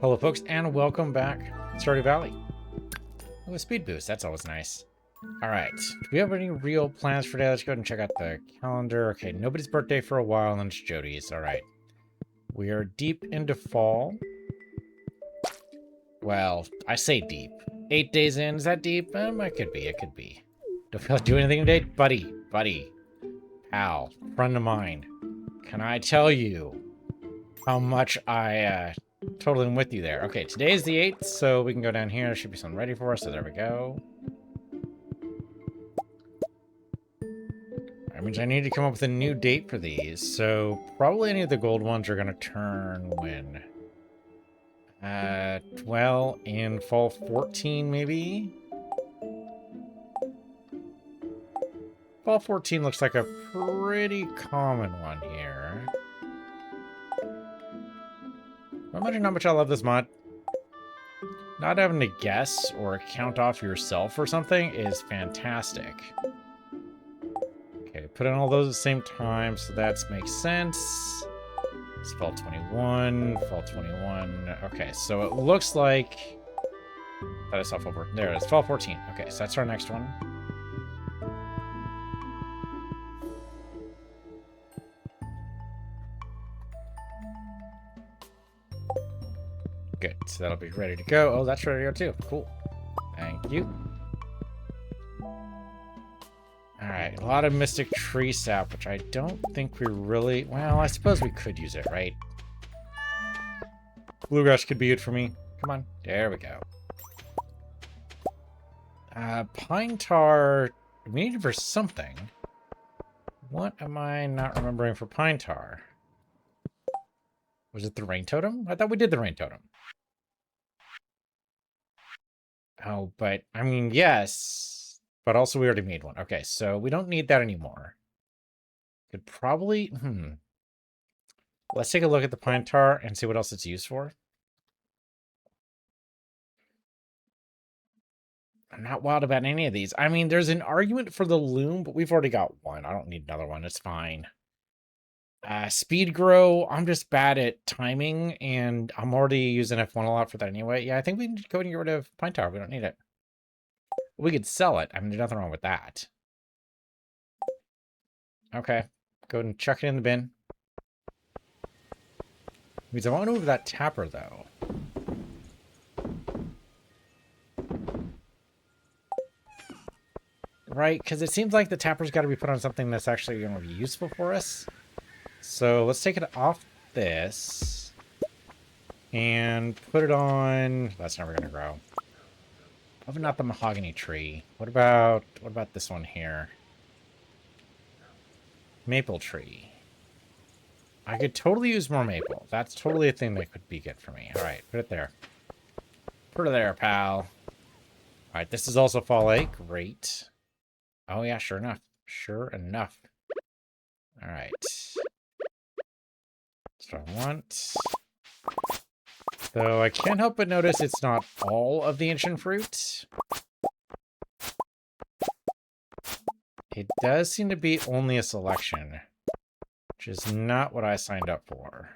Hello folks, and welcome back to Stardew Valley. Oh, a speed boost, that's always nice. Alright, do we have any real plans for today? Let's go ahead and check out the calendar. Okay, nobody's birthday for a while, and it's Jody's. Alright. We are deep into fall. Well, I say deep. 8 days in, is that deep? It could be, it could be. Don't feel like doing anything today? Buddy, pal, friend of mine. Can I tell you how much I, totally am with you there. Okay, today's the 8th, so we can go down here. There should be something ready for us, so there we go. That means I need to come up with a new date for these, so probably any of the gold ones are going to turn when? Well, in fall 14, maybe? Fall 14 looks like a pretty common one here. Imagine how much I love this mod. Not having to guess or count off yourself or something is fantastic. Okay, put in all those at the same time, so that makes sense. It's fall 21, fall 21. Okay, so it looks like that is fall 14. There it is, fall 14. Okay, so that's our next one. Good, so that'll be ready to go. Oh, that's ready to go too. Cool. Thank you. Alright, a lot of Mystic Tree Sap, which I don't think we really... Well, I suppose we could use it, right? Bluegrass could be good for me. Come on. There we go. Pine tar... We need it for something. What am I not remembering for pine tar? Was it the rain totem? I thought we did the rain totem. Oh, but... I mean, yes... But also we already made one. Okay, so we don't need that anymore. Could probably... Let's take a look at the pine tar and see what else it's used for. I'm not wild about any of these. I mean, there's an argument for the loom, but we've already got one. I don't need another one. It's fine. Speed grow, I'm just bad at timing, and I'm already using F1 a lot for that anyway. Yeah, I think we can go and get rid of pine tar. We don't need it. We could sell it. I mean, there's nothing wrong with that. Okay. Go ahead and chuck it in the bin. Means I want to move that tapper, though. Right? Because it seems like the tapper's got to be put on something that's actually going to be useful for us. So let's take it off this. And put it on... That's never going to grow. Probably not the mahogany tree. What about this one here? Maple tree. I could totally use more maple. That's totally a thing that could be good for me. All right, put it there. Put it there, pal. All right, this is also fall 8. Great. Oh, yeah, sure enough. Sure enough. All right. That's what I want. Though I can't help but notice it's not all of the ancient fruit. It does seem to be only a selection, which is not what I signed up for.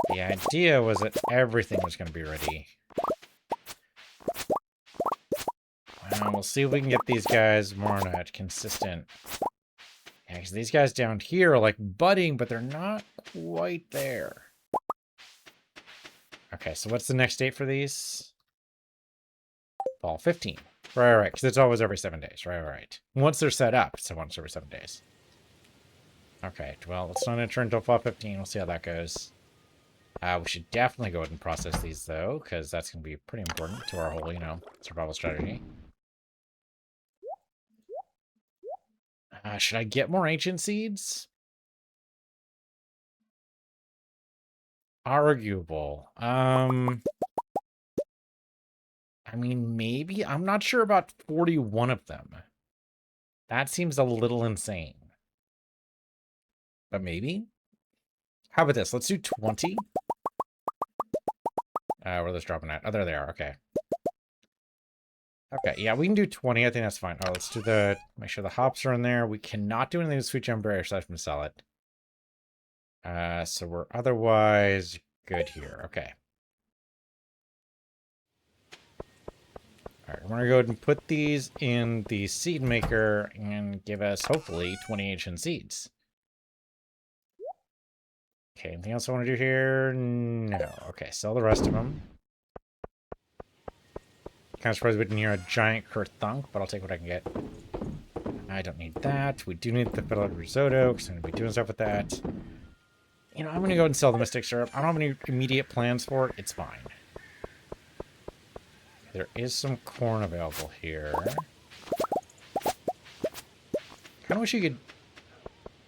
The idea was that everything was going to be ready. Well, we'll see if we can get these guys more on a consistent... Yeah, because these guys down here are like budding, but they're not quite there. Okay, so what's the next date for these? Fall 15. Right, because it's always every 7 days. Right. Once they're set up, it's once every 7 days. Okay, well, let's not enter until fall 15. We'll see how that goes. We should definitely go ahead and process these, though, because that's going to be pretty important to our whole, survival strategy. Should I get more ancient seeds? Arguable. I mean, maybe. I'm not sure about 41 of them. That seems a little insane. But maybe? How about this? Let's do 20. Where are those dropping at? Oh, there they are. Okay. Okay, yeah, we can do 20. I think that's fine. Oh, let's do the... Make sure the hops are in there. We cannot do anything with sweet jam berry, so I have to sell it. So we're otherwise good here. Okay. All right, we're going to go ahead and put these in the seed maker and give us, hopefully, 20 ancient seeds. Okay, anything else I want to do here? No. Okay, sell the rest of them. Kind of surprised we didn't hear a giant kerthunk, but I'll take what I can get. I don't need that. We do need the fiddle risotto, because I'm going to be doing stuff with that. You know, I'm going to go ahead and sell the mystic syrup. I don't have any immediate plans for it. It's fine. There is some corn available here. Kind of wish you could,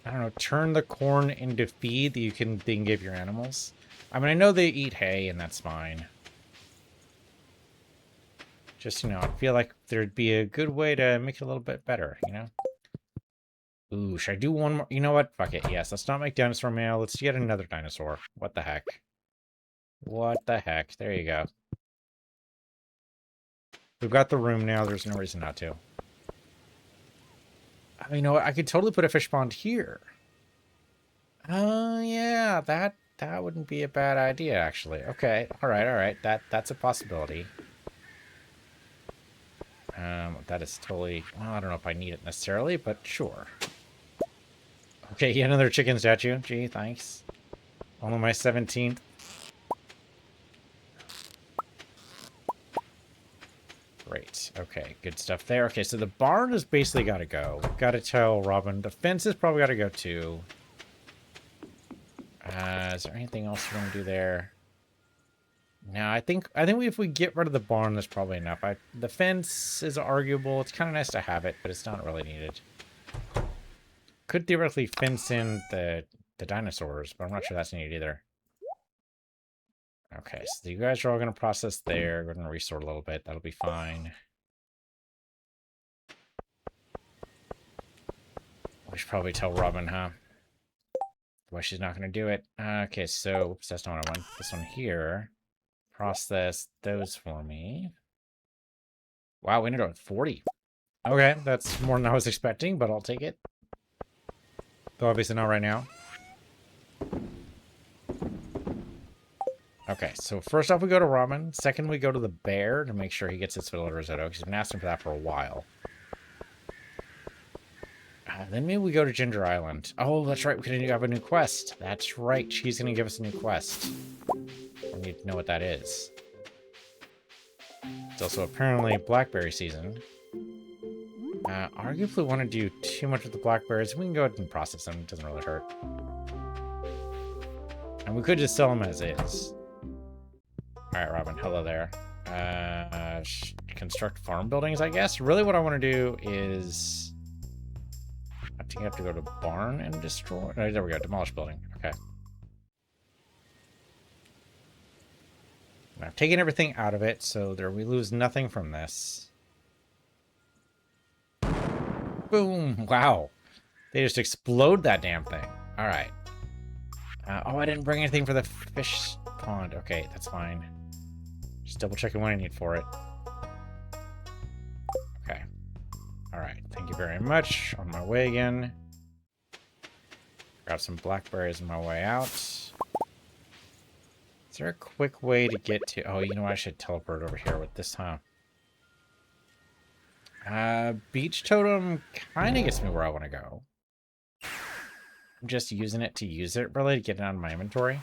I don't know, turn the corn into feed that you can then give your animals. I mean, I know they eat hay, and that's fine. Just, you know, I feel like there'd be a good way to make it a little bit better, you know? Ooh, should I do one more? You know what? Fuck it. Yes, let's not make dinosaur mail. Let's get another dinosaur. What the heck? What the heck? There you go. We've got the room now. There's no reason not to. You know what? I could totally put a fish pond here. Oh, yeah. That wouldn't be a bad idea, actually. Okay. All right. That's a possibility. That is totally... Well, I don't know if I need it necessarily, but sure. Okay, yet another chicken statue. Gee, thanks. Only my 17th. Great. Okay, good stuff there. Okay, so the barn has basically got to go. Got to tell Robin. The fence has probably got to go too. Is there anything else we want to do there? No, I think if we get rid of the barn, that's probably enough. The fence is arguable. It's kind of nice to have it, but it's not really needed. Could theoretically fence in the dinosaurs, but I'm not sure that's needed either. Okay, so you guys are all going to process there. We're going to resort a little bit. That'll be fine. We should probably tell Robin, huh? Why she's not going to do it. Okay, so oops, that's not what I want. This one here. Process those for me. Wow, we ended up with 40. Okay, that's more than I was expecting, but I'll take it. Though obviously not right now. Okay, so first off we go to Robin. Second we go to the bear to make sure he gets his fiddle risotto, because I've been asking for that for a while. Then maybe we go to Ginger Island. Oh, that's right, we can have a new quest. That's right, she's going to give us a new quest. We need to know what that is. It's also apparently blackberry season. Arguably want to do too much with the blackberries. We can go ahead and process them. It doesn't really hurt. And we could just sell them as is. Alright, Robin. Hello there. Construct farm buildings, I guess. Really what I want to do is... I think I have to go to barn and destroy... Oh, there we go. Demolish building. Okay. And I've taken everything out of it, so we lose nothing from this. Boom! Wow. They just explode that damn thing. Alright. Oh, I didn't bring anything for the fish pond. Okay, that's fine. Just double checking what I need for it. Okay. Alright, thank you very much. On my way again. Grab some blackberries on my way out. Is there a quick way to get to... Oh, you know what? I should teleport over here with this, huh? Beach totem kind of gets me where I want to go. I'm just using it to use it, really, to get it out of my inventory.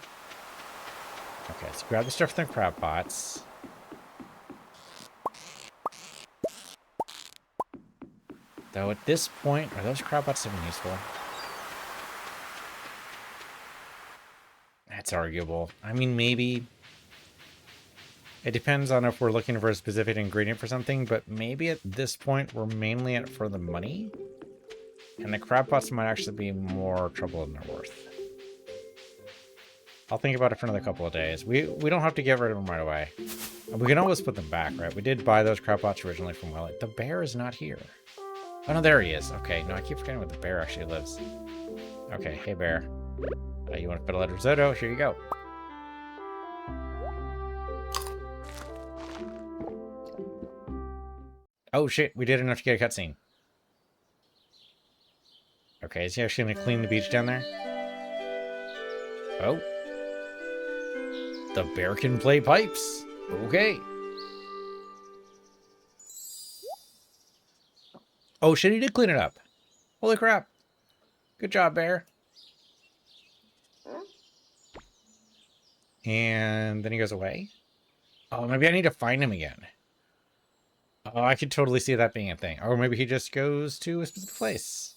Okay, so grab the stuff from the crab pots. Though at this point, are those crab pots even useful? That's arguable. I mean, maybe. It depends on if we're looking for a specific ingredient for something, but maybe at this point we're mainly in it for the money. And the crab pots might actually be more trouble than they're worth. I'll think about it for another couple of days. We don't have to get rid of them right away. We can always put them back, right? We did buy those crab pots originally from Willie. The bear is not here. Oh, no, there he is. Okay, no, I keep forgetting where the bear actually lives. Okay, hey, bear. You want to fiddle at risotto? Here you go. Oh, shit, we did enough to get a cutscene. Okay, is he actually going to clean the beach down there? Oh. The bear can play pipes. Okay. Oh shit, he did clean it up. Holy crap. Good job, bear. And then he goes away. Oh, maybe I need to find him again. Oh, I could totally see that being a thing. Or maybe he just goes to a specific place.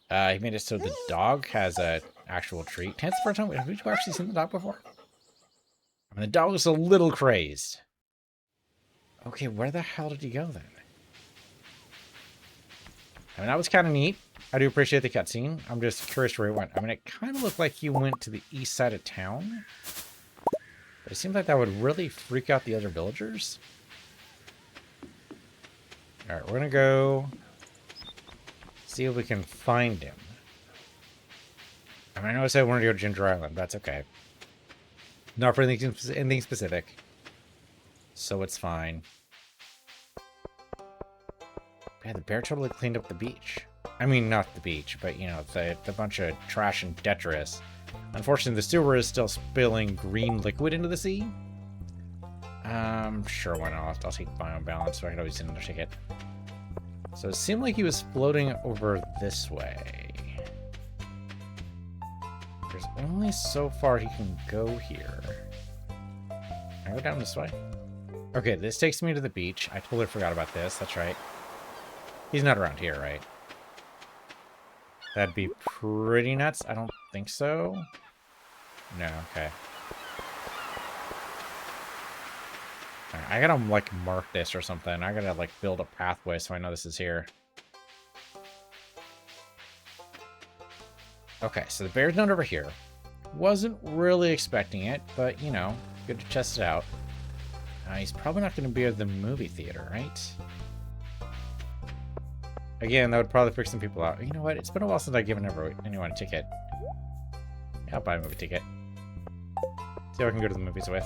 He made it so the dog has a actual treat. That's the first time. Have you actually seen the dog before? I mean, the dog was a little crazed. Okay, where the hell did he go then? I mean, that was kind of neat. I do appreciate the cutscene. I'm just curious where he went. I mean, it kind of looked like he went to the east side of town. But it seems like that would really freak out the other villagers. Alright, we're going to go see if we can find him. I mean, I know I said I wanted to go to Ginger Island. That's okay. Not for anything specific. So it's fine. Yeah, the bear totally cleaned up the beach. I mean, not the beach, but, you know, the bunch of trash and detritus. Unfortunately, the sewer is still spilling green liquid into the sea. Sure, why not? I'll take my own balance, so I can always use another ticket. So it seemed like he was floating over this way. There's only so far he can go here. Can I go down this way? Okay, this takes me to the beach. I totally forgot about this. That's right. He's not around here, right? That'd be pretty nuts. I don't think so. No, okay. Right, I gotta, like, mark this or something. I gotta, like, build a pathway so I know this is here. Okay, so the bear's not over here. Wasn't really expecting it, but, you know, good to test it out. He's probably not going to be at the movie theater, right? Again, that would probably freak some people out. You know what? It's been a while since I've given anyone a ticket. Yeah, I'll buy a movie ticket. See who I can go to the movies with.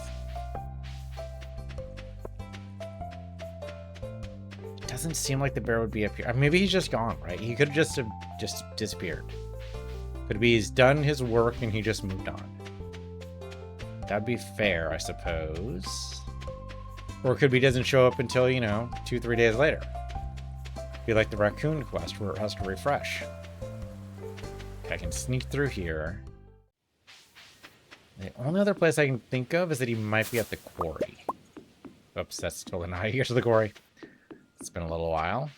It doesn't seem like the bear would be up here. Maybe he's just gone, right? He could have just disappeared. Could be he's done his work and he just moved on. That'd be fair, I suppose. Or it could be he doesn't show up until, you know, 2-3 days later. Be like the raccoon quest where it has to refresh. I can sneak through here. The only other place I can think of is that he might be at the quarry. Oops, that's totally not how you get to the quarry. It's been a little while.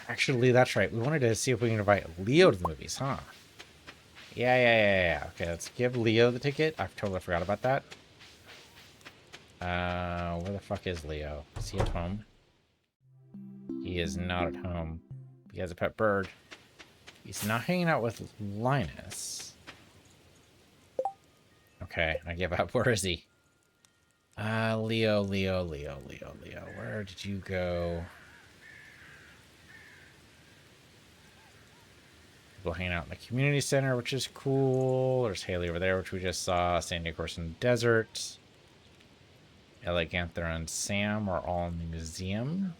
Actually, that's right. We wanted to see if we can invite Leo to the movies, huh? Yeah. Okay, let's give Leo the ticket. I totally forgot about that. Where the fuck is Leo? Is he at home? He is not at home. He has a pet bird. He's not hanging out with Linus. Okay, I give up. Where is he? Leo. Where did you go? People hanging out in the community center, which is cool. There's Haley over there, which we just saw. Sandy, of course, in the desert. Ellie, Ganther, and Sam are all in the museum.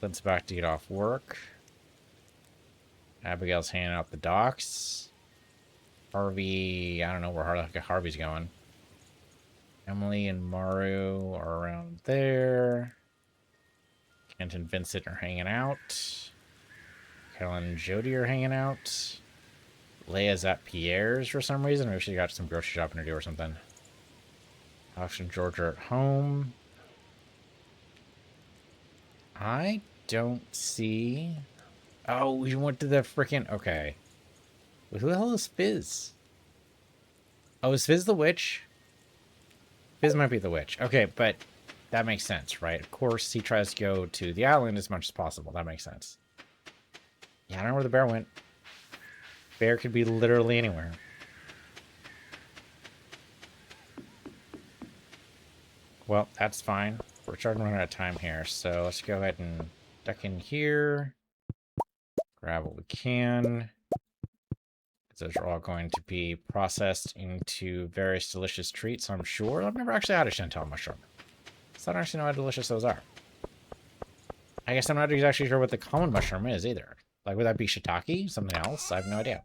Clint's back to get off work. Abigail's hanging out at the docks. Harvey, I don't know where Harvey's going. Emily and Maru are around there. Kent and Vincent are hanging out. Helen and Jody are hanging out. Leia's at Pierre's for some reason. Maybe she got some grocery shopping to do or something. Alex and George are at home. I don't see... Oh, we went to the freaking... Okay. Who the hell is Fizz? Oh, is Fizz the witch? Fizz might be the witch. Okay, but that makes sense, right? Of course, he tries to go to the island as much as possible. That makes sense. Yeah, I don't know where the bear went. Bear could be literally anywhere. Well, that's fine. We're starting to run out of time here, so let's go ahead and duck in here. Grab what we can. Those are all going to be processed into various delicious treats, I'm sure. I've never actually had a Chantal mushroom, so I don't actually know how delicious those are. I guess I'm not exactly sure what the common mushroom is either. Like, would that be shiitake? Something else? I have no idea.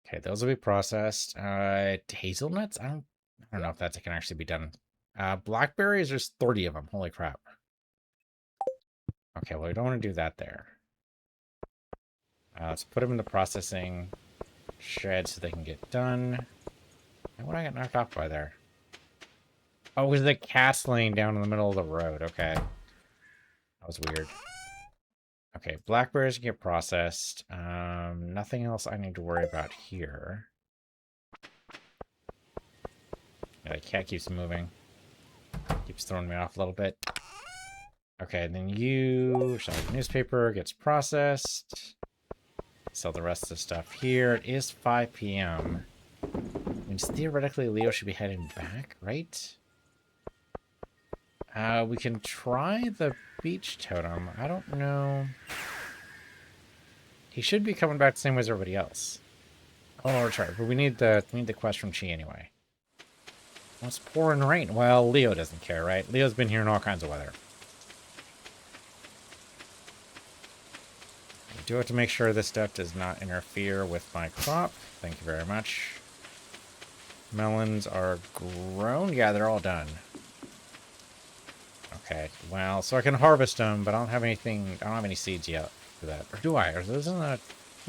Okay, those will be processed. Hazelnuts? I don't know if that can actually be done. Blackberries, there's 30 of them. Holy crap. Okay, well, we don't want to do that there. Let's put them in the processing shed so they can get done. And what did I get knocked off by there? Oh, it was the cast laying down in the middle of the road. Okay. That was weird. Okay, blackberries get processed. Nothing else I need to worry about here. Yeah, the cat keeps moving. Keeps throwing me off a little bit. Okay, then you... newspaper gets processed. Sell the rest of the stuff here. It is 5 p.m. Means theoretically Leo should be heading back, right? We can try the beach totem. I don't know. He should be coming back the same way as everybody else. Oh, we're sorry, but we need the quest from Chi anyway. Well, it's pouring rain. Well, Leo doesn't care, right? Leo's been here in all kinds of weather. I do have to make sure this stuff does not interfere with my crop. Thank you very much. Melons are grown. Yeah, they're all done. Okay, well, so I can harvest them, but I don't have anything. I don't have any seeds yet for that. Or do I? Are those in the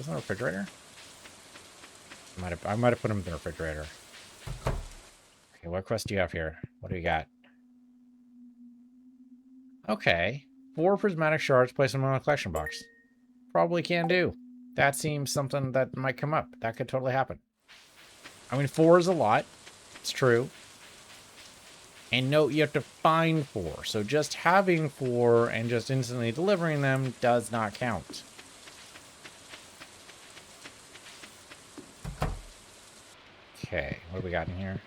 refrigerator? I might have put them in the refrigerator. Okay, what quest do you have here? What do you got? Okay, 4 prismatic shards. Place them in a collection box. Probably can do. That seems something that might come up. That could totally happen. I mean, 4 is a lot. It's true. And note, you have to find 4. So just having 4 and just instantly delivering them does not count. Okay, what do we got in here?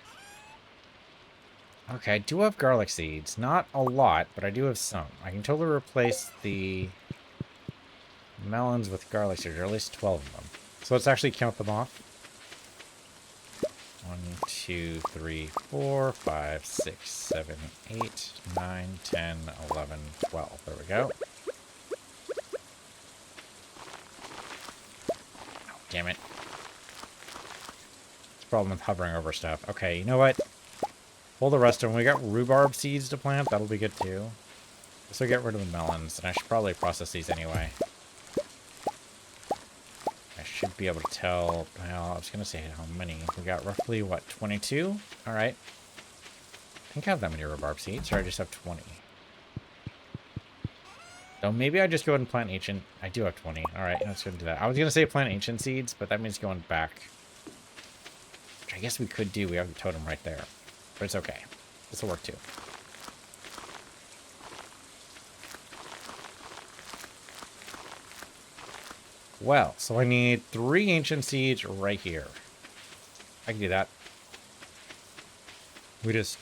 Okay, I do have garlic seeds. Not a lot, but I do have some. I can totally replace the melons with garlic seeds, or at least 12 of them. So let's actually count them off. 1, 2, 3, 4, 5, 6, 7, 8, 9, 10, 11, 12. There we go. Oh, damn it. It's a problem with hovering over stuff. Okay, you know what? Pull the rest of them. We got rhubarb seeds to plant. That'll be good too. So get rid of the melons, and I should probably process these anyway. I should be able to tell. Well, I was going to say how many. We got roughly, what, 22? All right. I think I have that many rhubarb seeds, or I just have 20. So maybe I just go ahead and plant ancient. I do have 20. All right, let's go and do that. I was going to say plant ancient seeds, but that means going back. Which I guess we could do. We have the totem right there. But it's okay. This will work too. Well, so I need 3 ancient seeds right here. I can do that. We just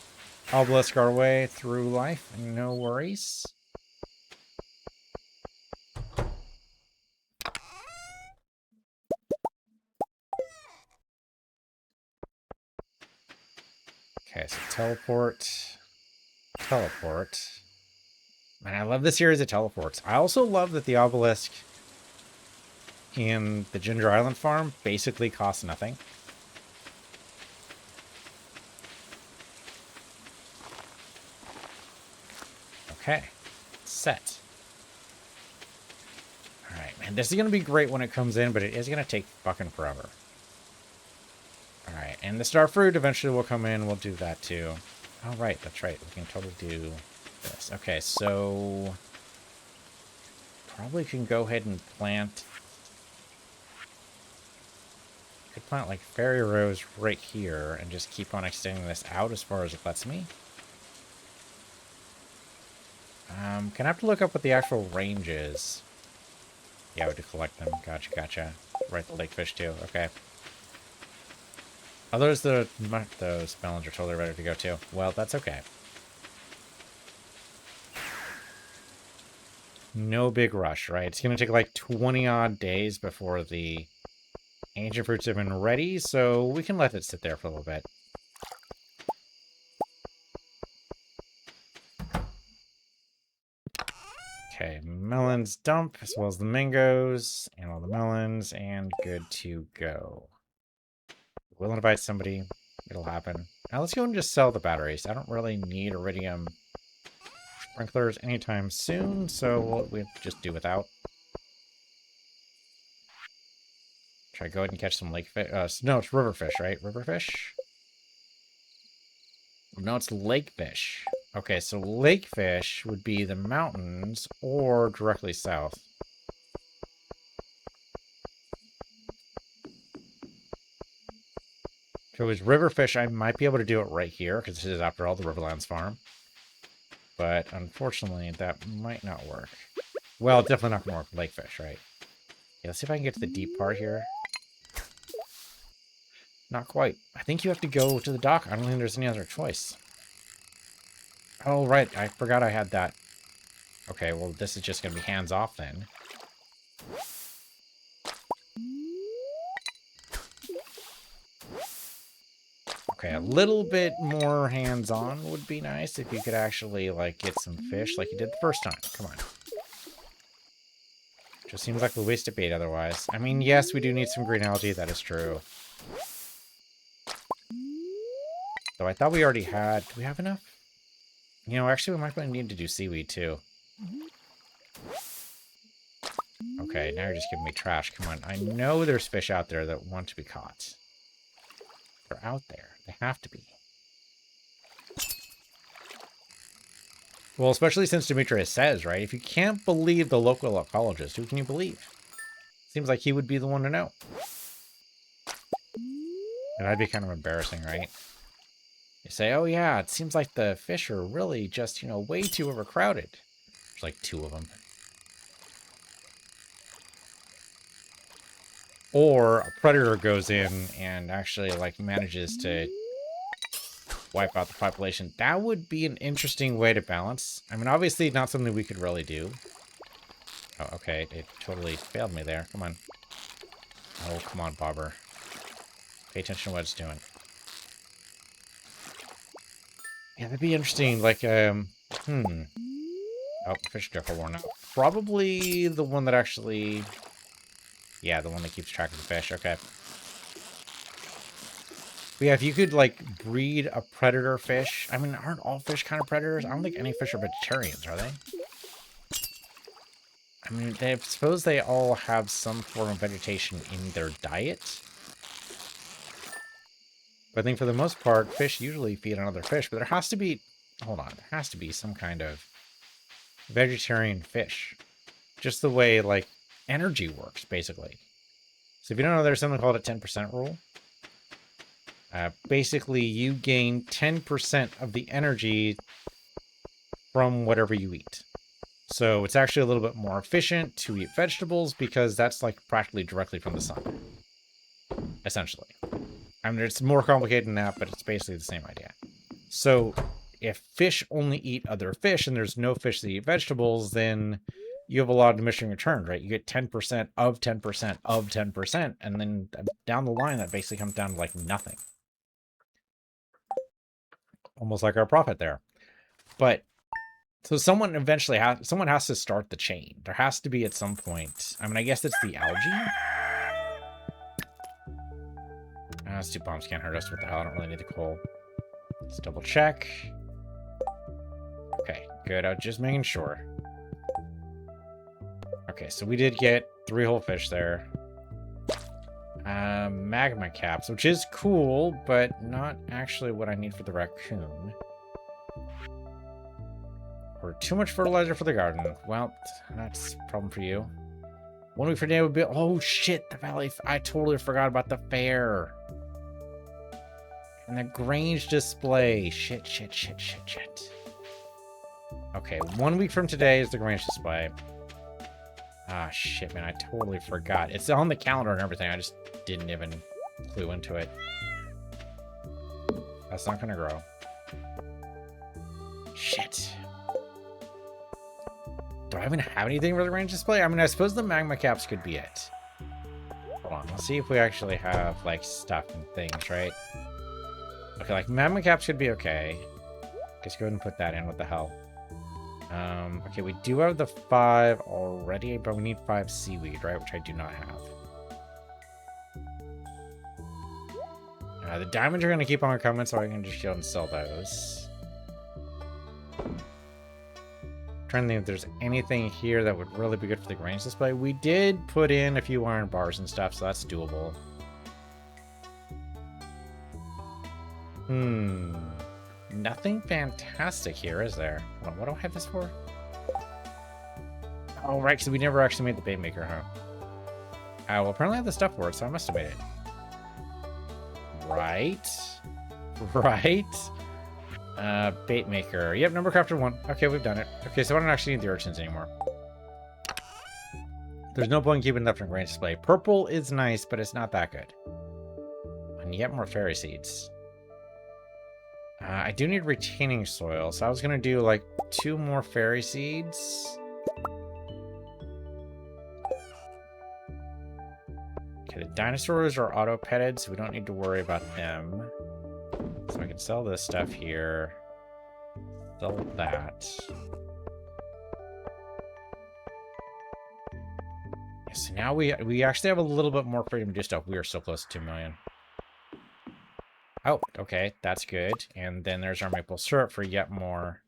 obelisk our way through life. No worries. Okay, so teleport. Teleport. Man, I love the series of teleports. I also love that the obelisk in the Ginger Island farm basically costs nothing. Okay. Set. Alright, man. This is going to be great when it comes in, but it is going to take fucking forever. Alright, and the star fruit eventually will come in. We'll do that too. Oh, right. That's right. We can totally do this. Okay, so... probably can go ahead and plant... could plant like fairy rose right here and just keep on extending this out as far as it lets me. Can I have to look up what the actual range is? Yeah, I would collect them. Gotcha, gotcha. Right, the lake fish too. Okay. Oh, those melons are totally ready to go too. Well, that's okay. No big rush, right? It's going to take like 20 odd days before the ancient fruits have been ready, so we can let it sit there for a little bit. Okay, melons dump, as well as the mangoes, and all the melons, and good to go. We'll invite somebody. It'll happen. Now let's go and just sell the batteries. I don't really need iridium sprinklers anytime soon, so we'll just do without. Should I go ahead and catch some lake fish? No, it's river fish, right? River fish? No, it's lake fish. Okay, so lake fish would be the mountains or directly south. If it was river fish, I might be able to do it right here, because this is, after all, the Riverlands farm. But unfortunately, that might not work. Well, definitely not going to work with lake fish, right? Yeah, let's see if I can get to the deep part here. Not quite. I think you have to go to the dock. I don't think there's any other choice. Oh, right. I forgot I had that. Okay, well, this is just going to be hands-off then. Okay, a little bit more hands-on would be nice if you could actually, like, get some fish like you did the first time. Come on. Just seems like a waste of bait otherwise. I mean, yes, we do need some green algae. That is true. Though I thought we already had... Do we have enough? You know, actually, we might need to do seaweed, too. Okay, now you're just giving me trash. Come on. I know there's fish out there that want to be caught. They're out there. They have to be. Well, especially since Demetrius says, right? If you can't believe the local ecologist, who can you believe? Seems like he would be the one to know. And that'd be kind of embarrassing, right? You say, oh yeah, it seems like the fish are really just, you know, way too overcrowded. There's like 2 of them. Or a predator goes in and actually, like, manages to wipe out the population. That would be an interesting way to balance. I mean, obviously not something we could really do. Oh, okay. It totally failed me there. Come on. Oh, come on, Bobber. Pay attention to what it's doing. Yeah, that'd be interesting. Like, Oh, fish jackal worn out. Probably the one that actually... Yeah, the one that keeps track of the fish. Okay. But yeah, if you could, like, breed a predator fish... I mean, aren't all fish kind of predators? I don't think any fish are vegetarians, are they? I mean, I suppose they all have some form of vegetation in their diet. But I think for the most part, fish usually feed on other fish. But there has to be... Hold on. There has to be some kind of vegetarian fish. Just the way, like, energy works, basically. So if you don't know, there's something called a 10% rule. Basically, you gain 10% of the energy from whatever you eat. So it's actually a little bit more efficient to eat vegetables because that's, like, practically directly from the sun. Essentially. I mean, it's more complicated than that, but it's basically the same idea. So if fish only eat other fish and there's no fish that eat vegetables, then you have a lot of diminishing returns, right? You get 10% of 10% of 10%, and then down the line, that basically comes down to, like, nothing. Almost like our profit there. But so someone eventually has to start the chain. There has to be at some point. I mean, I guess it's the algae. Stupid bombs can't hurt us. What the hell? I don't really need the coal. Let's double check. Okay, good. I was just making sure. Okay, so we did get 3 whole fish there. Magma caps, which is cool, but not actually what I need for the raccoon. Or too much fertilizer for the garden. Well, that's a problem for you. 1 week for day would be... Oh, shit, the valley... I totally forgot about the fair. And the Grange display. Shit. Okay, 1 week from today is the Grange display. Ah, shit, man, I totally forgot. It's on the calendar and everything. I just didn't even clue into it. That's not gonna grow. Shit. Do I even have anything for the Grange display? I mean, I suppose the magma caps could be it. Hold on, let's see if we actually have, like, stuff and things, right? Okay, like, magma caps should be okay. Just go ahead and put that in. What the hell? Okay, we do have the 5 already, but we need 5 seaweed, right? Which I do not have. The diamonds are going to keep on coming, so I can just go and sell those. Trying to think if there's anything here that would really be good for the grains display. We did put in a few iron bars and stuff, so that's doable. Nothing fantastic here, is there? Hold on, what do I have this for? Oh, right, because we never actually made the bait maker, huh? Well, apparently I have the stuff for it, so I must have made it. Right. Bait maker. Yep, number crafted 1. Okay, we've done it. Okay, so I don't actually need the urchins anymore. There's no point keeping it up for grain display. Purple is nice, but it's not that good. And yet more fairy seeds. I do need retaining soil, so I was going to do like 2 more fairy seeds. Okay, the dinosaurs are auto-petted, so we don't need to worry about them. So I can sell this stuff here. Sell that. Yeah, so now we actually have a little bit more freedom to do stuff. We are so close to 2 million. Oh, okay, that's good. And then there's our maple syrup for yet more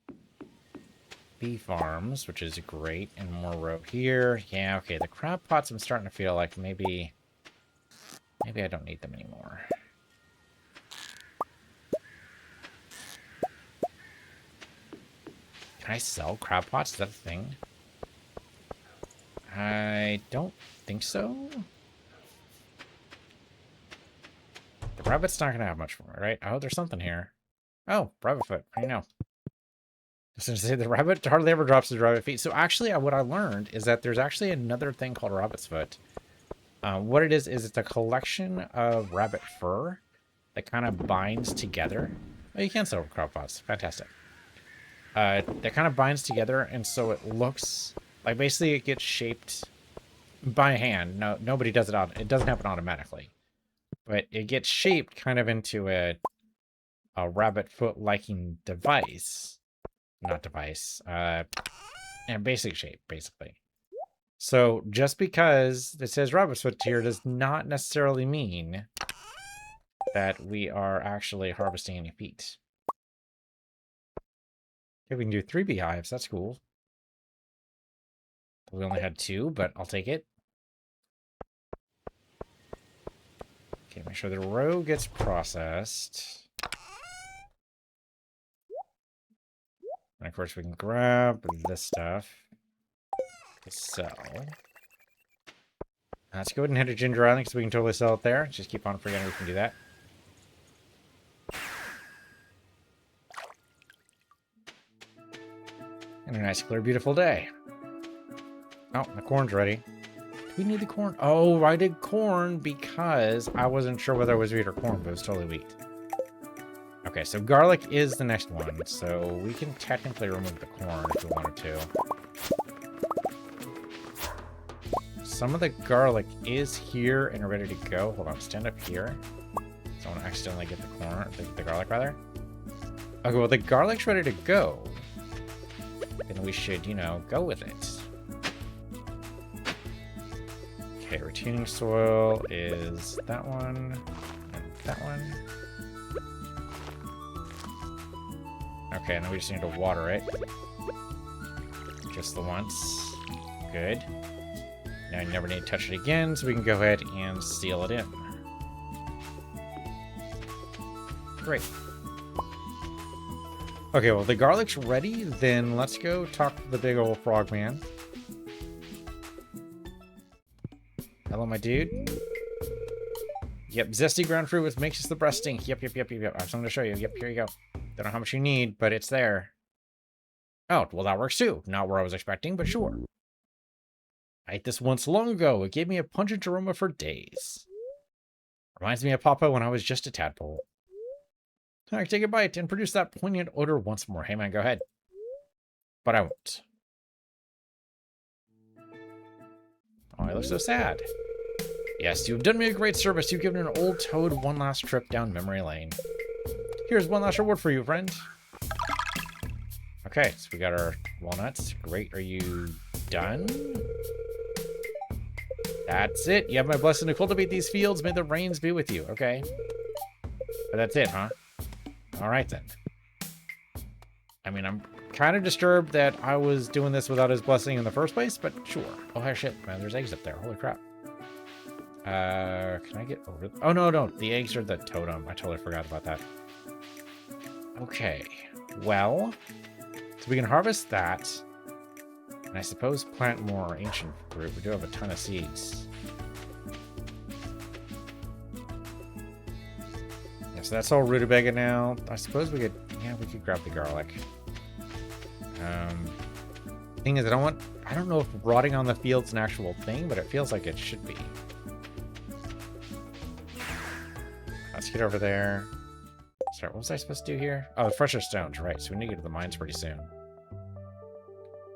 bee farms, which is great. And more row here. Yeah, okay, the crab pots I'm starting to feel like maybe I don't need them anymore. Can I sell crab pots? Is that a thing? I don't think so. The rabbit's not going to have much for me, right? Oh, there's something here. Oh, rabbit foot. I know. I was going to say the rabbit hardly ever drops his rabbit feet. So actually, what I learned is that there's actually another thing called rabbit's foot. What it is it's a collection of rabbit fur that kind of binds together. Oh, you can sell crab pots. Fantastic. That kind of binds together, and so it looks like basically it gets shaped by hand. No, nobody does it it doesn't happen automatically. But it gets shaped kind of into a rabbit foot liking device. Not device. And basic shape, basically. So just because it says rabbit foot here does not necessarily mean that we are actually harvesting any feet. Okay, we can do 3 beehives. That's cool. We only had 2, but I'll take it. Okay, make sure the row gets processed. And of course we can grab this stuff to sell. Let's go ahead and head to Ginger Island because we can totally sell it there. Just keep on forgetting we can do that. And a nice, clear, beautiful day. Oh, the corn's ready. Do we need the corn? Oh, I did corn because I wasn't sure whether it was wheat or corn, but it was totally wheat. Okay, so garlic is the next one, so we can technically remove the corn if we wanted to. Some of the garlic is here and ready to go. Hold on, stand up here. So I don't accidentally get the corn, the garlic rather. Okay, well the garlic's ready to go. Then we should, you know, go with it. Okay, retaining soil is that one and that one. Okay, and then we just need to water it. Just the once. Good. Now you never need to touch it again, so we can go ahead and seal it in. Great. Okay, well, the garlic's ready, then let's go talk to the big old frog man. Hello, my dude. Yep, zesty ground fruit with makes us the breast stink. Yep. I have something to show you. Yep, here you go. Don't know how much you need, but it's there. Oh, well, that works too. Not where I was expecting, but sure. I ate this once long ago. It gave me a pungent aroma for days. Reminds me of Papa when I was just a tadpole. I can take a bite and produce that poignant odor once more. Hey, man, go ahead. But I won't. Oh, I look so sad. Yes, you've done me a great service. You've given an old toad one last trip down memory lane. Here's one last reward for you, friend. Okay, so we got our walnuts. Great. Are you done? That's it. You have my blessing to cultivate these fields. May the rains be with you. Okay. But that's it, huh? All right, then. I mean, I'm kind of disturbed that I was doing this without his blessing in the first place, but sure. Oh, hey, shit, man, there's eggs up there. Holy crap. Can I get over... Oh, no. The eggs are the totem. I totally forgot about that. Okay. Well, so we can harvest that. And I suppose plant more ancient fruit. We do have a ton of seeds. Yeah, so that's all rutabaga now. I suppose we could... Yeah, we could grab the garlic. Thing is, I don't know if rotting on the field's an actual thing, but it feels like it should be. Let's get over there. Sorry, what was I supposed to do here? Oh, the fresher stones, right. So we need to get to the mines pretty soon.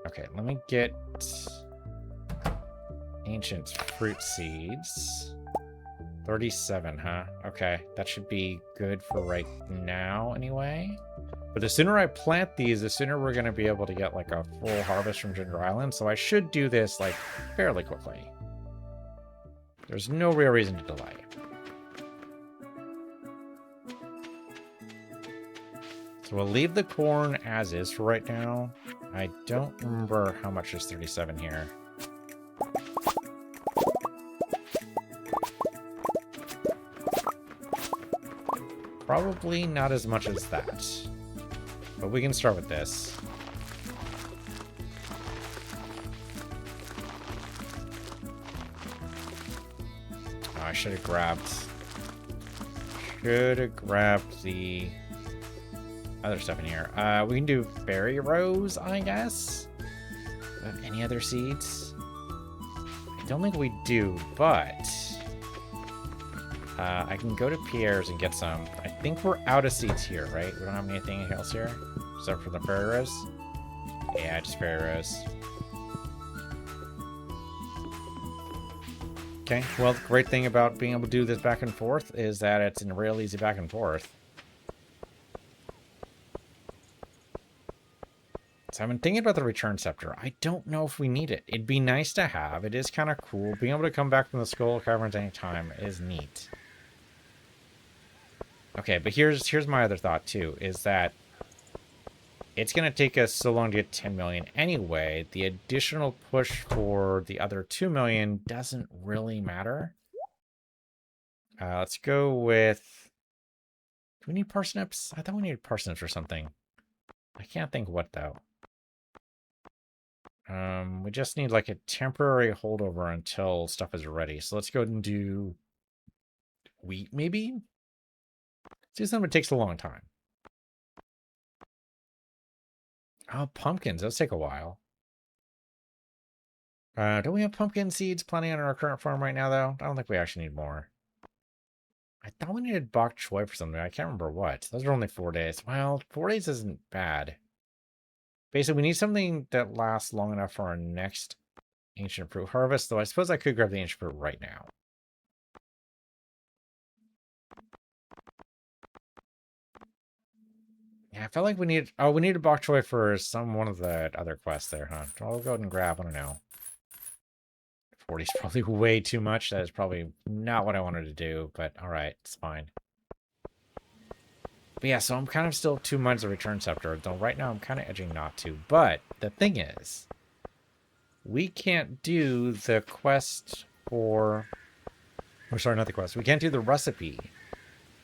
Okay, let me get ancient fruit seeds. 37, huh? Okay, that should be good for right now anyway. But the sooner I plant these, the sooner we're going to be able to get like a full harvest from Ginger Island. So I should do this like fairly quickly. There's no real reason to delay. So we'll leave the corn as is for right now. I don't remember how much is 37 here. Probably not as much as that. But we can start with this. Oh, I should have grabbed the other stuff in here. We can do berry rows, I guess. Do we have any other seeds? I don't think we do, but I can go to Pierre's and get some. I think we're out of seeds here, right? We don't have anything else here except for the berry rows. Yeah, just berry rows. Okay, well, the great thing about being able to do this back and forth is that it's a real easy back and forth. So I've been thinking about the return scepter. I don't know if we need it. It'd be nice to have. It is kind of cool. Being able to come back from the Skull Caverns anytime is neat. Okay, but here's my other thought too, is that it's going to take us so long to get 10 million anyway. The additional push for the other 2 million doesn't really matter. Let's go with... Do we need parsnips? I thought we needed parsnips or something. I can't think what, though. We just need like a temporary holdover until stuff is ready. So let's go ahead and do wheat, maybe? See, something takes a long time. Oh, pumpkins. Those take a while. Don't we have pumpkin seeds plenty on our current farm right now, though? I don't think we actually need more. I thought we needed bok choy for something. I can't remember what. Those are only 4 days. Well, 4 days isn't bad. Basically, we need something that lasts long enough for our next ancient fruit harvest, though I suppose I could grab the ancient fruit right now. Yeah, I felt like we need... Oh, we need a bok choy for one of the other quests there, huh? I'll go ahead and grab, I don't know. 40 is probably way too much. That is probably not what I wanted to do, but alright, it's fine. But yeah, so I'm kind of still 2 months of return scepter, though right now I'm kind of edging not to. But the thing is, we can't do the quest for... Or sorry, not the quest. We can't do the recipe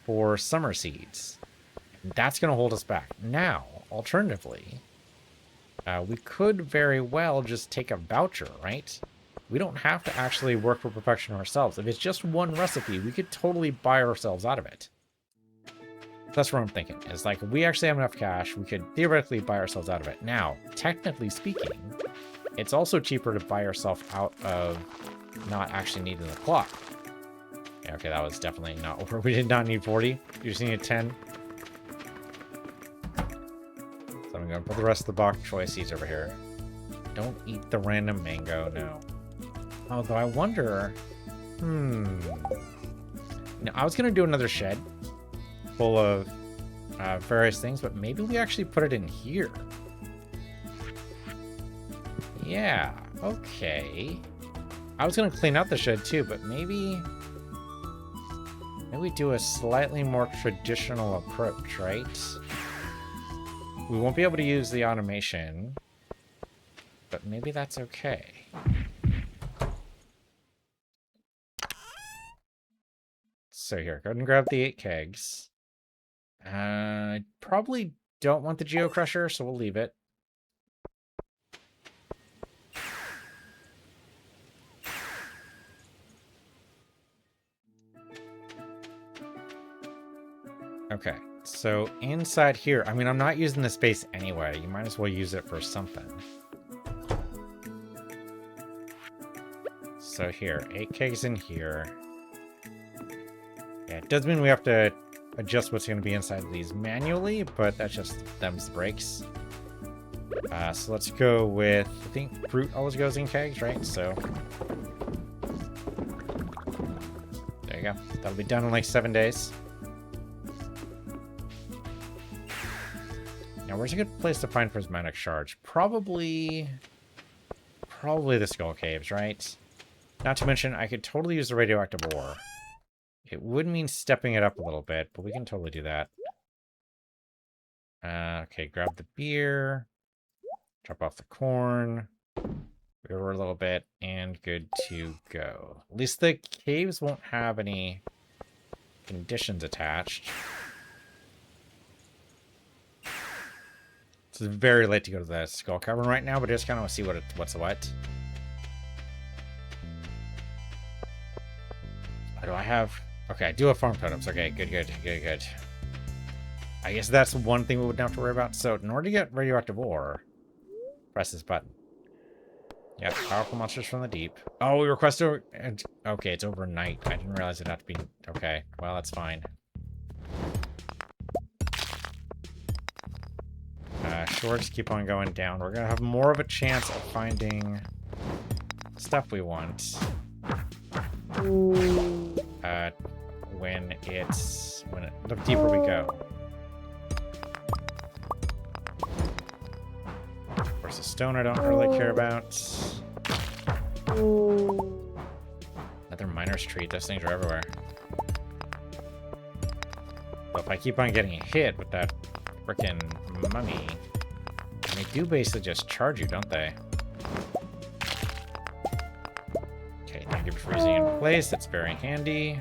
for summer seeds. That's going to hold us back. Now, alternatively, we could very well just take a voucher, right? We don't have to actually work for perfection ourselves. If it's just one recipe, we could totally buy ourselves out of it. That's what I'm thinking. Is like, if we actually have enough cash, we could theoretically buy ourselves out of it. Now, technically speaking, it's also cheaper to buy yourself out of not actually needing the clock. Yeah, okay, that was definitely not where we did not need 40. You just needed 10. So I'm going to put the rest of the bok choy seeds over here. Don't eat the random mango, no. Although I wonder... You know, I was going to do another shed full of various things, but maybe we actually put it in here. Yeah, okay. I was gonna clean out the shed too, but maybe we do a slightly more traditional approach, right? We won't be able to use the automation, but maybe that's okay. So here, go ahead and grab the 8 kegs. Probably don't want the geocrusher, so we'll leave it. Okay, so inside here, I mean, I'm not using the space anyway. You might as well use it for something. So here, 8 kegs in here. Yeah, it does mean we have to adjust what's going to be inside of these manually, but that's just them's the breaks. So let's go with, I think fruit always goes in kegs, right? So there you go. That'll be done in like 7 days. Now, where's a good place to find prismatic shards? Probably the skull caves, right? Not to mention, I could totally use the radioactive ore. It would mean stepping it up a little bit, but we can totally do that. Okay, grab the beer. Drop off the corn. Over a little bit, and good to go. At least the caves won't have any conditions attached. It's very late to go to the skull cavern right now, but I just kind of want to see what's what. What do I have? Okay, I do have farm totems. Okay, good. I guess that's one thing we wouldn't have to worry about. So in order to get radioactive ore, press this button. Yep, powerful monsters from the deep. Oh, we request over... Okay, it's overnight. I didn't realize it'd have to be... Okay, well, that's fine. Sure, just keep on going down. We're gonna have more of a chance of finding stuff we want. The deeper we go. Of course, the stone I don't really care about. Another miner's treat. Those things are everywhere. But if I keep on getting hit with that frickin' mummy, they do basically just charge you, don't they? Okay, thank you for freezing in place. That's very handy.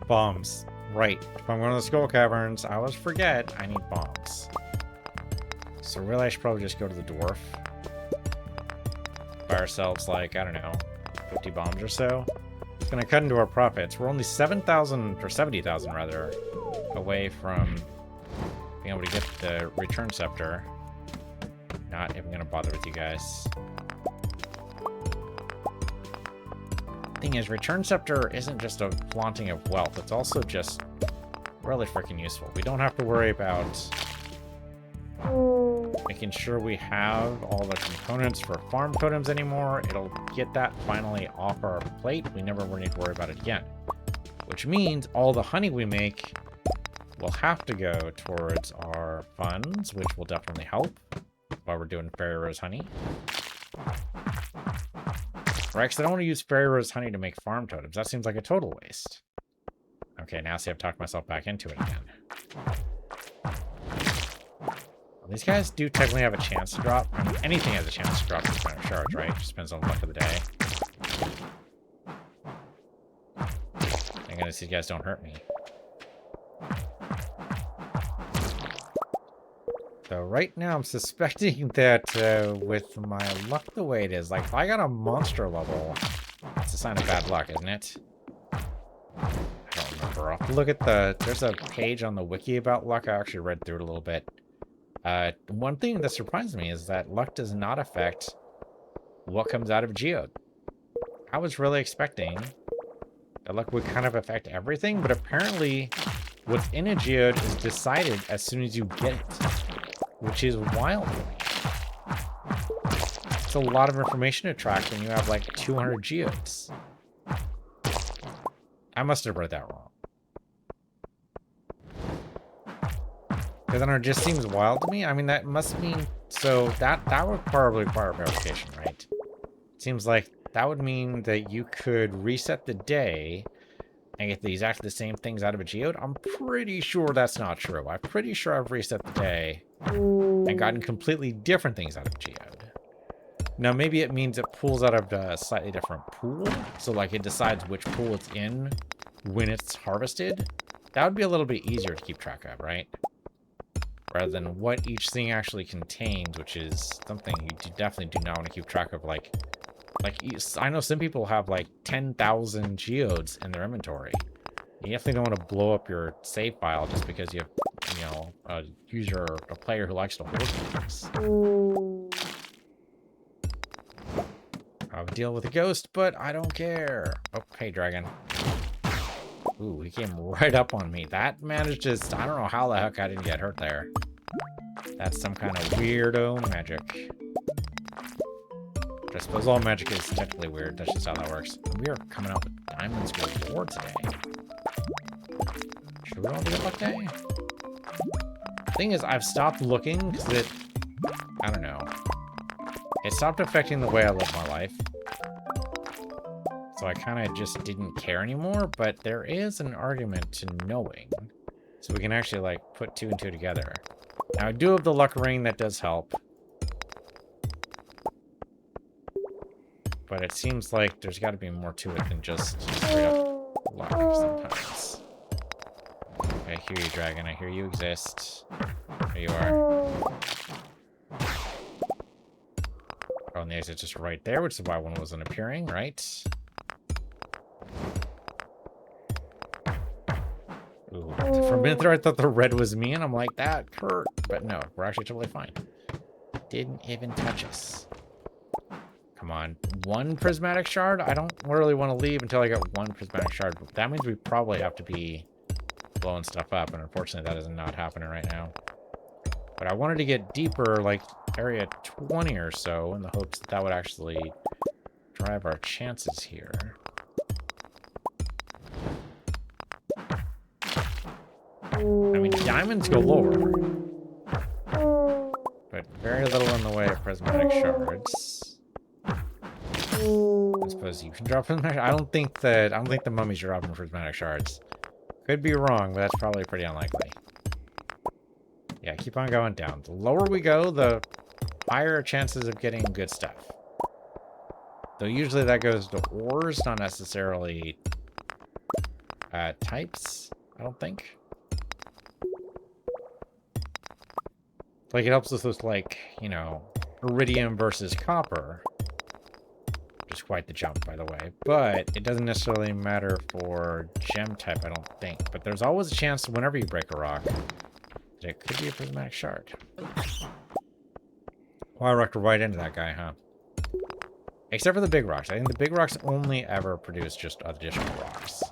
Bombs. Right. If I'm going to the skull caverns, I always forget I need bombs. So really, I should probably just go to the dwarf. Buy ourselves, like, I don't know, 50 bombs or so. It's going to cut into our profits. We're only 7,000, or 70,000 rather, away from being able to get the return scepter. Not even going to bother with you guys. Thing is, return scepter isn't just a flaunting of wealth. It's also just really freaking useful. We don't have to worry about making sure we have all the components for farm totems anymore. It'll get that finally off our plate. We never need to worry about it again. Which means all the honey we make will have to go towards our funds, which will definitely help while we're doing fairy rose honey. Right, because I don't want to use fairy rose honey to make farm totems. That seems like a total waste. Okay, now see, I've talked myself back into it again. Well, these guys do technically have a chance to drop. I mean, anything has a chance to drop these kind of shards, right? It just depends on the luck of the day. Thank goodness these guys don't hurt me. So right now I'm suspecting that with my luck the way it is, like if I got a monster level, it's a sign of bad luck, isn't it? I don't remember. I'll have to look at there's a page on the wiki about luck. I actually read through it a little bit. One thing that surprised me is that luck does not affect what comes out of Geode. I was really expecting that luck would kind of affect everything, but apparently what's in a Geode is decided as soon as you get it. Which is wild to me. It's a lot of information to track when you have like 200 geodes. I must have read that wrong. Because I don't know, it just seems wild to me. I mean, that must mean... So that would probably require verification, right? Seems like that would mean that you could reset the day and get exactly the same things out of a geode. I'm pretty sure that's not true. I'm pretty sure I've reset the day and gotten completely different things out of a geode. Now, maybe it means it pulls out of a slightly different pool. So, like, it decides which pool it's in when it's harvested. That would be a little bit easier to keep track of, right? Rather than what each thing actually contains, which is something you definitely do not want to keep track of. Like, I know some people have, like, 10,000 geodes in their inventory. You definitely don't want to blow up your save file just because you have, you know, a user or a player who likes to hoard things. I'll deal with a ghost, but I don't care. Oh, hey, dragon. Ooh, he came right up on me. That managed to... I don't know how the heck I didn't get hurt there. That's some kind of weirdo magic. I suppose all magic is technically weird. That's just how that works. We are coming out with diamonds galore today. Should we all do a luck day? Thing is, I've stopped looking because it... I don't know. It stopped affecting the way I live my life. So I kind of just didn't care anymore, but there is an argument to knowing. So we can actually, like, put 2 and 2 together. Now, I do have the luck ring that does help. But it seems like there's got to be more to it than just straight up luck sometimes. I hear you, dragon. I hear you exist. There you are. Oh, and the exit's just right there, which is why one wasn't appearing, right? Ooh. For a minute there, I thought the red was me, and I'm like, that hurt. But no, we're actually totally fine. Didn't even touch us. Come on. 1 prismatic shard? I don't really want to leave until I get 1 prismatic shard. That means we probably have to be blowing stuff up, and unfortunately that is not happening right now. But I wanted to get deeper, like area 20 or so, in the hopes that that would actually drive our chances here. I mean, diamonds galore, but very little in the way of prismatic shards. I suppose you can drop prismatic. I don't think the mummies are dropping prismatic shards. Could be wrong, but that's probably pretty unlikely. Yeah, keep on going down. The lower we go, the higher chances of getting good stuff. Though usually that goes to ores, not necessarily types, I don't think. Like, it helps us with, like, you know, iridium versus copper. Which is quite the jump, by the way. But it doesn't necessarily matter for gem type, I don't think. But there's always a chance whenever you break a rock that it could be a prismatic shard. Well, I rocked right into that guy, huh? Except for the big rocks. I think the big rocks only ever produce just additional rocks.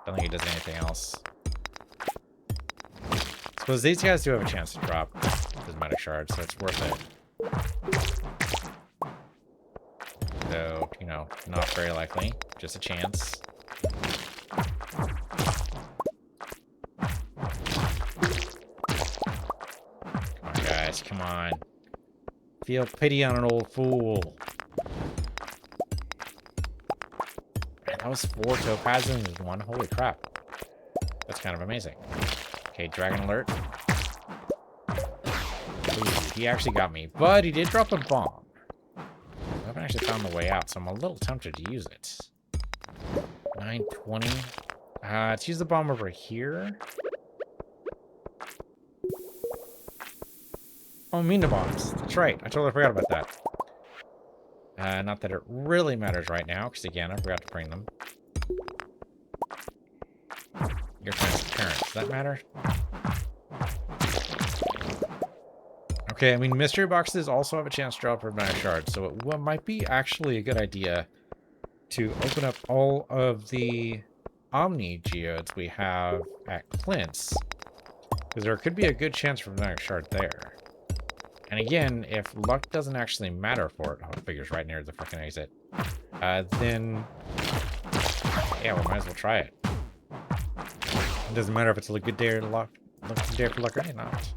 Don't think it does anything else. Suppose these guys do have a chance to drop prismatic shards, so it's worth it. Though, you know, not very likely. Just a chance. Come on, guys, come on. Feel pity on an old fool. Man, that was 4 topazes in 1. Holy crap. That's kind of amazing. Okay, dragon alert. Ooh, he actually got me, but he did drop a bomb. I haven't actually found the way out, so I'm a little tempted to use it. 920. Let's use the bomb over here. Oh, mina bombs. That's right. I totally forgot about that. Not that it really matters right now, because again, I forgot to bring them. Your transparent. Does that matter? Okay, I mean, mystery boxes also have a chance to drop prismatic shards, so it might be actually a good idea to open up all of the Omni geodes we have at Clint's, because there could be a good chance for prismatic shard there. And again, if luck doesn't actually matter for it, oh, it figures right near the fucking exit, then yeah, we might as well try it. It doesn't matter if it's a good day or luck. Looking day for luck or not.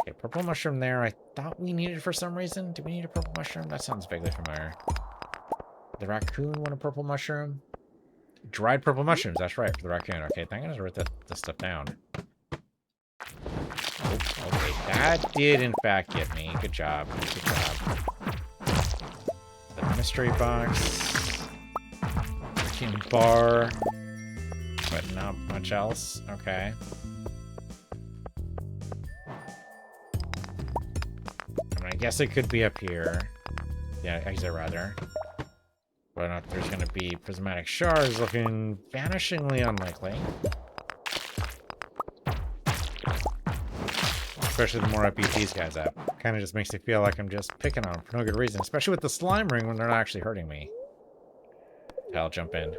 Okay, purple mushroom there. I thought we needed for some reason. Do we need a purple mushroom? That sounds vaguely familiar. The raccoon want a purple mushroom? Dried purple mushrooms. That's right, for the raccoon. Okay, thank goodness I wrote this stuff down. Oh, okay, that did in fact get me. Good job. Good job. The mystery box. Freaking bar. But not much else. Okay. I mean, I guess it could be up here. Yeah, exit rather. Whether or not there's going to be prismatic shards looking vanishingly unlikely. Especially the more I beat these guys up. Kind of just makes me feel like I'm just picking on them for no good reason. Especially with the slime ring when they're not actually hurting me. I'll jump in.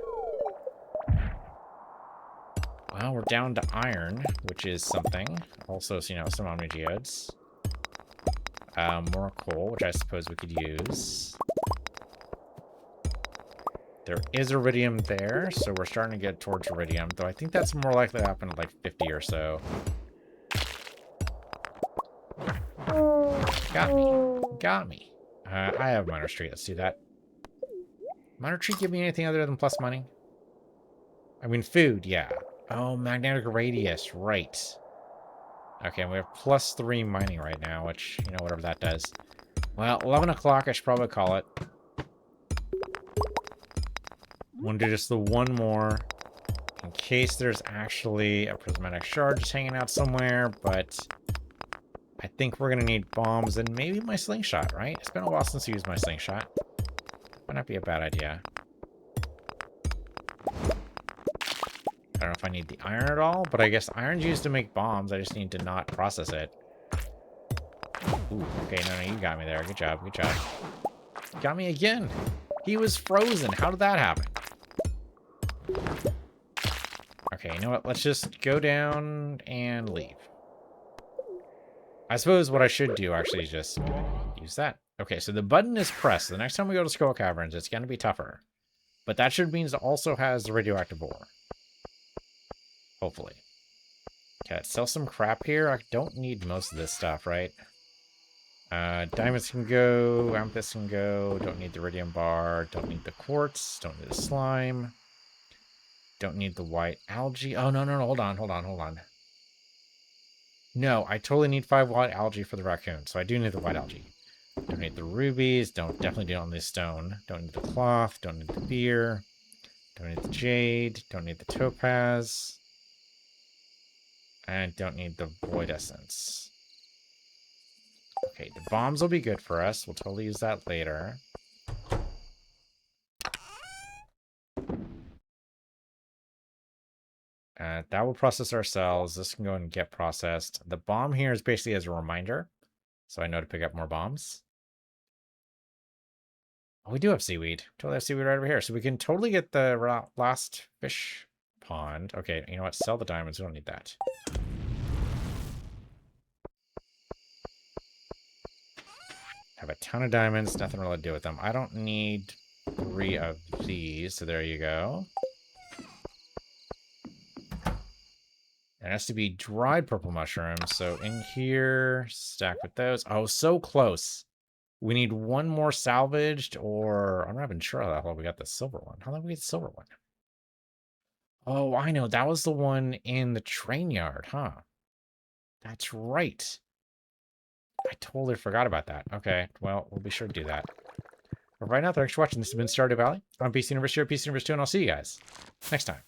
Well, we're down to iron, which is something. Also, you know, some omni geodes. More coal, which I suppose we could use. There is iridium there, so we're starting to get towards iridium, though I think that's more likely to happen at like 50 or so. Got me. Got me. I have Miner Street. Let's do that. Miner Street give me anything other than plus money? I mean, food, yeah. Oh, magnetic radius, right. Okay, we have +3 mining right now, which, you know, whatever that does. Well, 11 o'clock, I should probably call it. Want to do just the one more, in case there's actually a prismatic shard just hanging out somewhere, but I think we're going to need bombs and maybe my slingshot, right? It's been a while since I used my slingshot. Might not be a bad idea. I don't know if I need the iron at all, but I guess iron's used to make bombs. I just need to not process it. Ooh, okay, no, you got me there. Good job, good job. Got me again. He was frozen. How did that happen? Okay, you know what? Let's just go down and leave. I suppose what I should do actually is just use that. Okay, so the button is pressed. The next time we go to Skull Caverns, it's going to be tougher. But that should mean it also has the radioactive ore. Hopefully. Okay, let's sell some crap here. I don't need most of this stuff, right? Diamonds can go. Amethyst can go. Don't need the iridium bar. Don't need the quartz. Don't need the slime. Don't need the white algae. Oh, no. Hold on. No, I totally need 5 white algae for the raccoon, so I do need the white algae. Don't need the rubies. Definitely don't need the stone. Don't need the cloth. Don't need the beer. Don't need the jade. Don't need the topaz. And don't need the void essence. Okay, the bombs will be good for us. We'll totally use that later. That will process ourselves. This can go and get processed. The bomb here is basically as a reminder, so I know to pick up more bombs. Oh, we do have seaweed. Totally have seaweed right over here. So we can totally get the last fish pond. Okay, you know what? Sell the diamonds. We don't need that. Have a ton of diamonds. Nothing really to do with them. I don't need 3 of these, so there you go. It has to be dried purple mushrooms. So in here, stack with those. Oh, so close. We need 1 more salvaged, or I'm not even sure how the hell we got the silver one. How did we get the silver one? Oh, I know. That was the one in the train yard, huh? That's right. I totally forgot about that. Okay, well, we'll be sure to do that. But right now, thanks for watching. This has been Stardew Valley. I'm PC Universe here, PC Universe 2, and I'll see you guys next time.